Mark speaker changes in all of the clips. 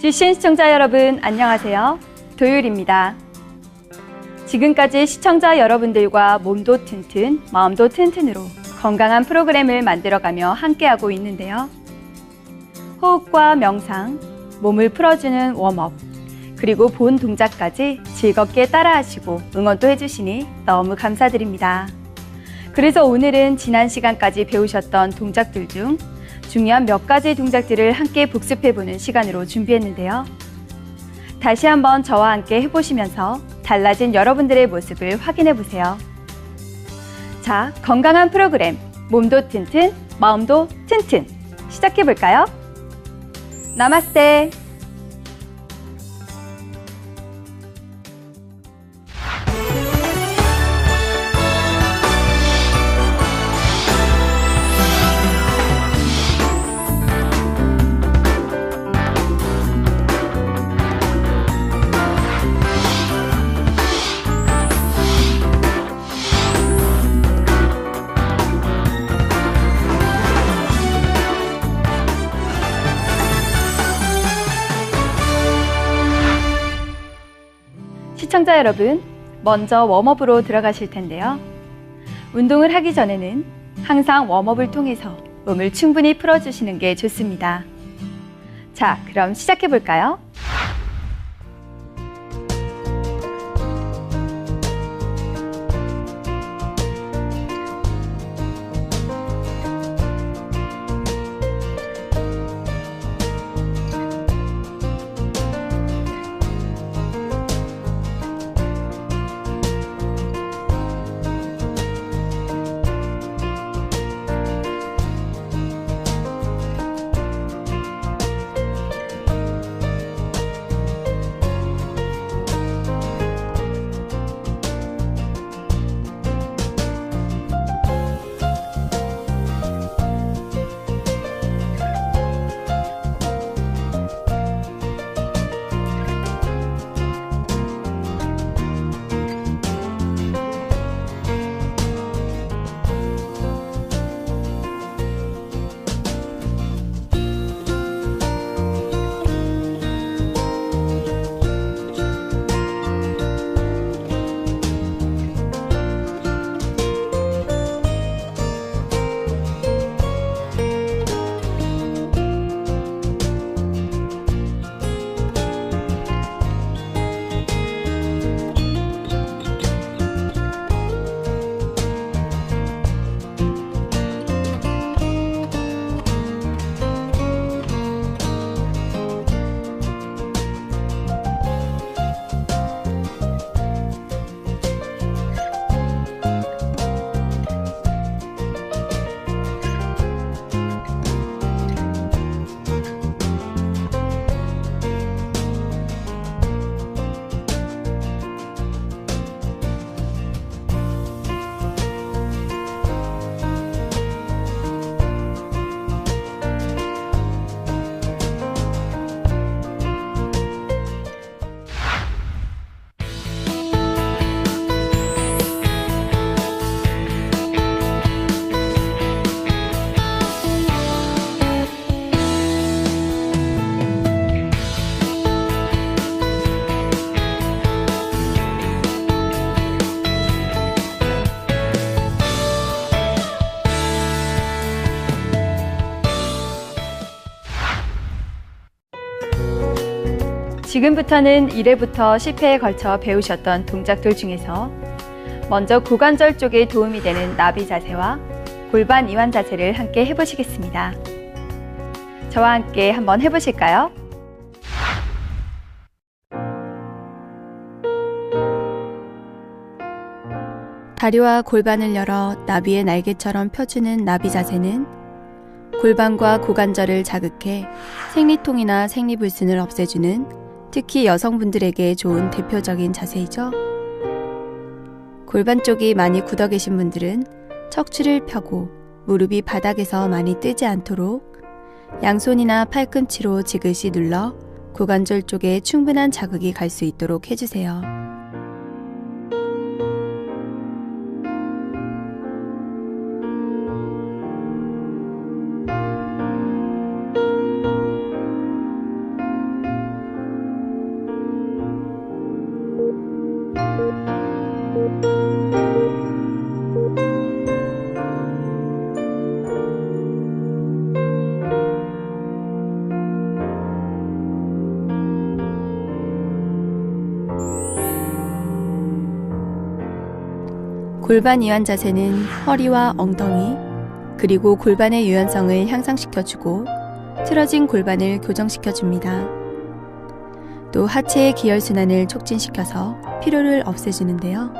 Speaker 1: GCN 시청자 여러분 안녕하세요. 도율입니다. 지금까지 시청자 여러분들과 몸도 튼튼, 마음도 튼튼으로 건강한 프로그램을 만들어가며 함께하고 있는데요. 호흡과 명상, 몸을 풀어주는 웜업, 그리고 본 동작까지 즐겁게 따라하시고 응원도 해주시니 너무 감사드립니다. 그래서 오늘은 지난 시간까지 배우셨던 동작들 중 중요한 몇 가지 동작들을 함께 복습해보는 시간으로 준비했는데요. 다시 한번 저와 함께 해보시면서 달라진 여러분들의 모습을 확인해보세요. 자, 건강한 프로그램, 몸도 튼튼, 마음도 튼튼 시작해볼까요? 나마스테! 시청자 여러분, 먼저 웜업으로 들어가실 텐데요. 운동을 하기 전에는 항상 웜업을 통해서 몸을 충분히 풀어주시는 게 좋습니다. 자, 그럼 시작해 볼까요? 지금부터는 1회부터 10회에 걸쳐 배우셨던 동작들 중에서 먼저 고관절 쪽에 도움이 되는 나비 자세와 골반 이완 자세를 함께 해보시겠습니다. 저와 함께 한번 해보실까요? 다리와 골반을 열어 나비의 날개처럼 펴주는 나비 자세는 골반과 고관절을 자극해 생리통이나 생리불순을 없애주는 특히 여성분들에게 좋은 대표적인 자세이죠. 골반 쪽이 많이 굳어 계신 분들은 척추를 펴고 무릎이 바닥에서 많이 뜨지 않도록 양손이나 팔꿈치로 지그시 눌러 고관절 쪽에 충분한 자극이 갈 수 있도록 해주세요. 골반 이완 자세는 허리와 엉덩이, 그리고 골반의 유연성을 향상시켜주고 틀어진 골반을 교정시켜줍니다. 또 하체의 기혈순환을 촉진시켜서 피로를 없애주는데요.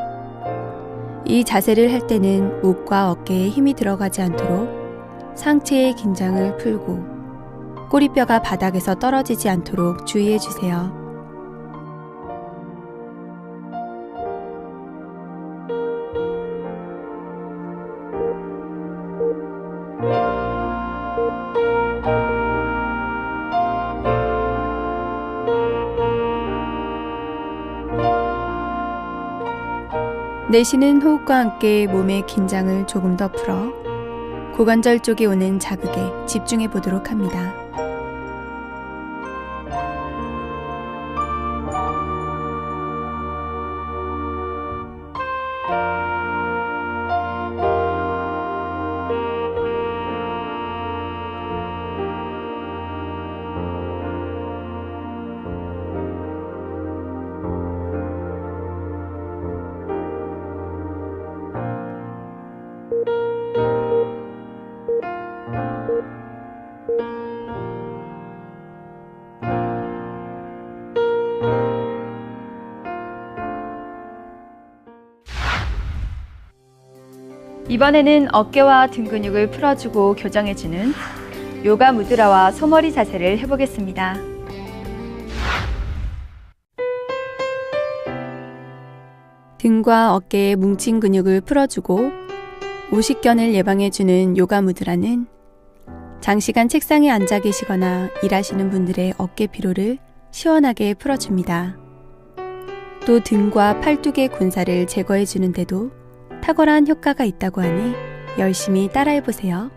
Speaker 1: 이 자세를 할 때는 목과 어깨에 힘이 들어가지 않도록 상체의 긴장을 풀고 꼬리뼈가 바닥에서 떨어지지 않도록 주의해주세요. 내쉬는 호흡과 함께 몸의 긴장을 조금 더 풀어 고관절 쪽에 오는 자극에 집중해 보도록 합니다. 이번에는 어깨와 등 근육을 풀어주고 교정해주는 요가 무드라와 소머리 자세를 해보겠습니다. 등과 어깨의 뭉친 근육을 풀어주고 오십견을 예방해주는 요가 무드라는 장시간 책상에 앉아 계시거나 일하시는 분들의 어깨 피로를 시원하게 풀어줍니다. 또 등과 팔뚝의 군살을 제거해주는 데도 탁월한 효과가 있다고 하니 열심히 따라해보세요.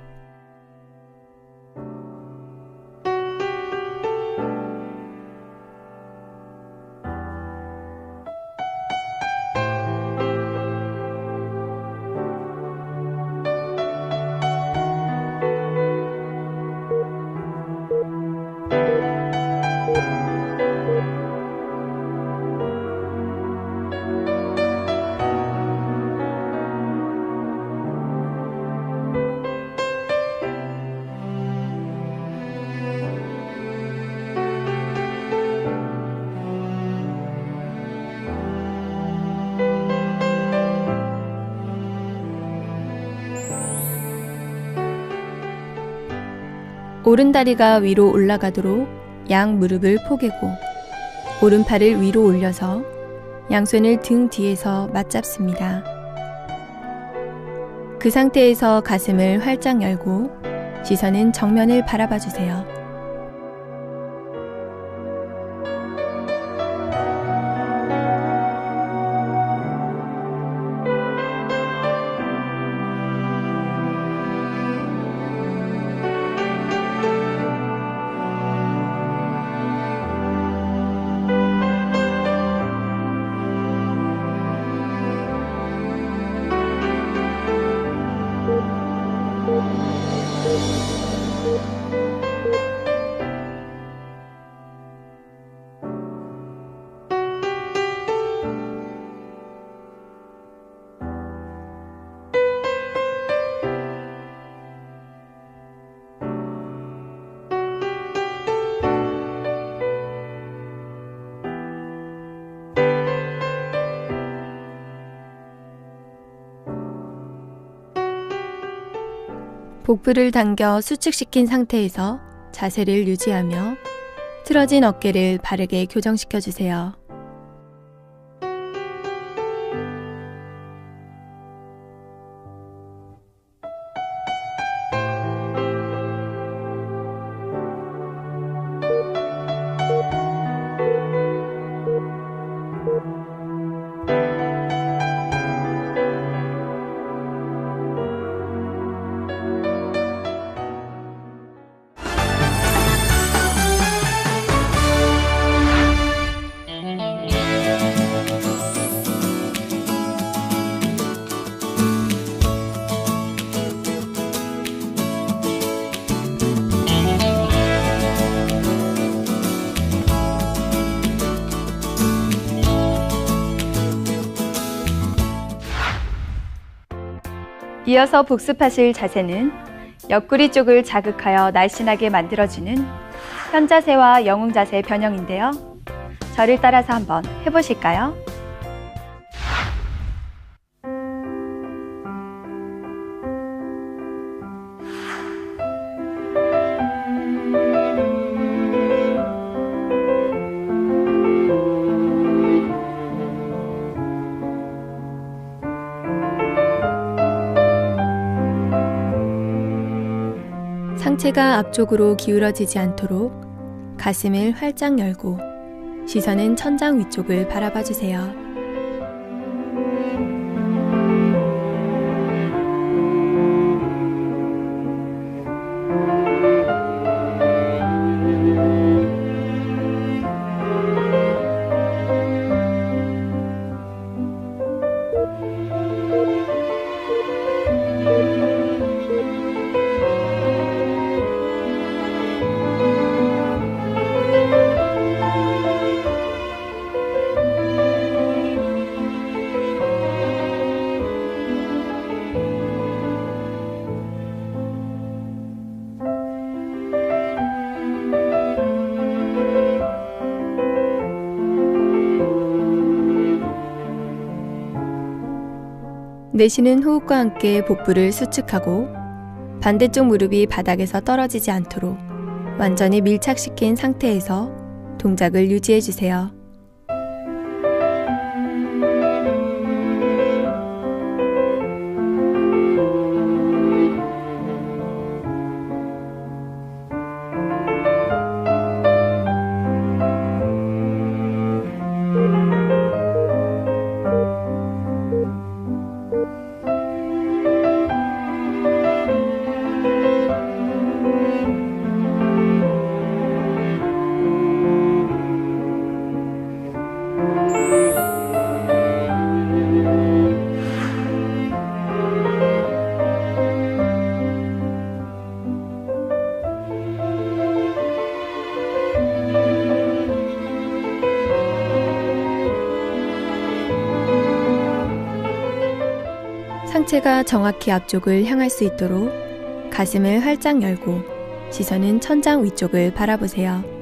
Speaker 1: 오른다리가 위로 올라가도록 양 무릎을 포개고 오른팔을 위로 올려서 양손을 등 뒤에서 맞잡습니다. 그 상태에서 가슴을 활짝 열고 시선은 정면을 바라봐 주세요. 복부를 당겨 수축시킨 상태에서 자세를 유지하며 틀어진 어깨를 바르게 교정시켜 주세요. 이어서 복습하실 자세는 옆구리 쪽을 자극하여 날씬하게 만들어주는 편자세와 영웅자세 변형인데요. 저를 따라서 한번 해보실까요? 상체가 앞쪽으로 기울어지지 않도록 가슴을 활짝 열고 시선은 천장 위쪽을 바라봐 주세요. 내쉬는 호흡과 함께 복부를 수축하고 반대쪽 무릎이 바닥에서 떨어지지 않도록 완전히 밀착시킨 상태에서 동작을 유지해 주세요. 상체가 정확히 앞쪽을 향할 수 있도록 가슴을 활짝 열고 시선은 천장 위쪽을 바라보세요.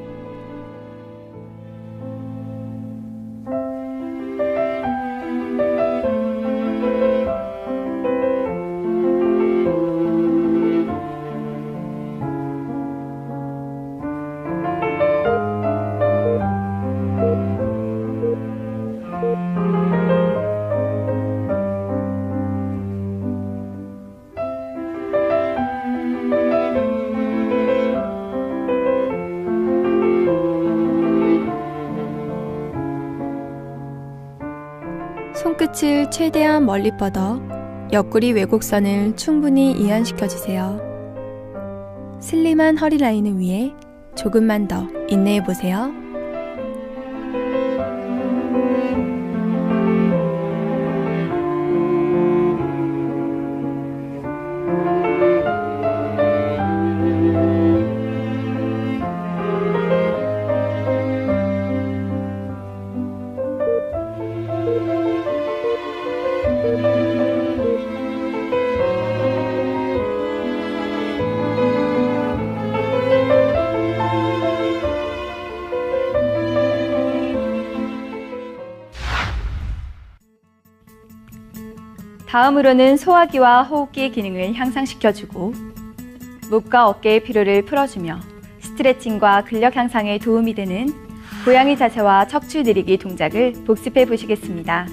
Speaker 1: 손끝을 최대한 멀리 뻗어 옆구리 왜곡선을 충분히 이완시켜주세요. 슬림한 허리 라인을 위해 조금만 더 인내해보세요. 다음으로는 소화기와 호흡기의 기능을 향상시켜주고 목과 어깨의 피로를 풀어주며 스트레칭과 근력 향상에 도움이 되는 고양이 자세와 척추 늘리기 동작을 복습해 보시겠습니다.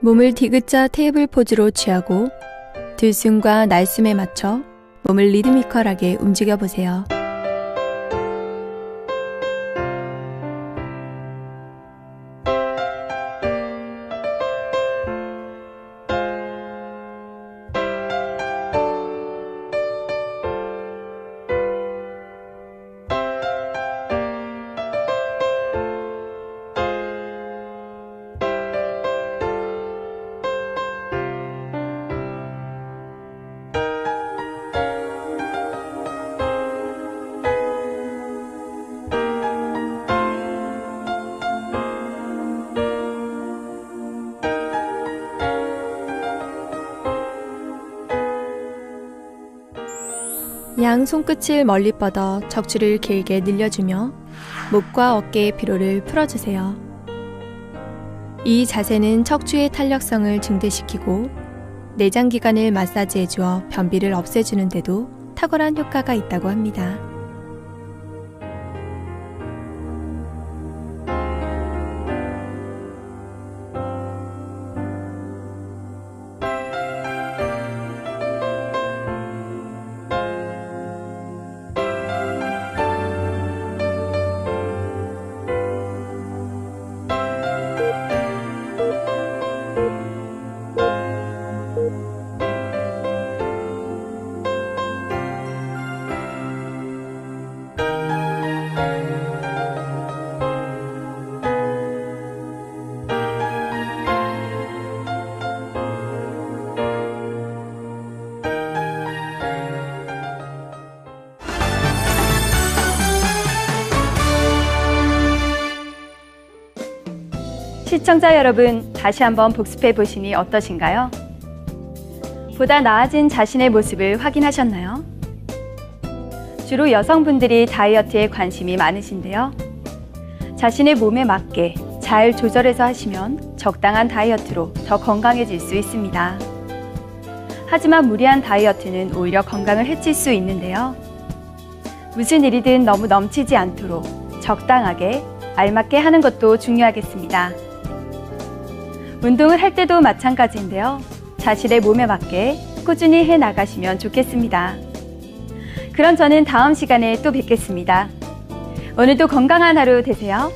Speaker 1: 몸을 디귿자 테이블 포즈로 취하고 들숨과 날숨에 맞춰 몸을 리드미컬하게 움직여보세요. 그냥 손끝을 멀리 뻗어 척추를 길게 늘려주며 목과 어깨의 피로를 풀어주세요. 이 자세는 척추의 탄력성을 증대시키고 내장기관을 마사지해주어 변비를 없애주는 데도 탁월한 효과가 있다고 합니다. 시청자 여러분, 다시 한번 복습해 보시니 어떠신가요? 보다 나아진 자신의 모습을 확인하셨나요? 주로 여성분들이 다이어트에 관심이 많으신데요. 자신의 몸에 맞게 잘 조절해서 하시면 적당한 다이어트로 더 건강해질 수 있습니다. 하지만 무리한 다이어트는 오히려 건강을 해칠 수 있는데요. 무슨 일이든 너무 넘치지 않도록 적당하게 알맞게 하는 것도 중요하겠습니다. 운동을 할 때도 마찬가지인데요. 자신의 몸에 맞게 꾸준히 해 나가시면 좋겠습니다. 그럼 저는 다음 시간에 또 뵙겠습니다. 오늘도 건강한 하루 되세요.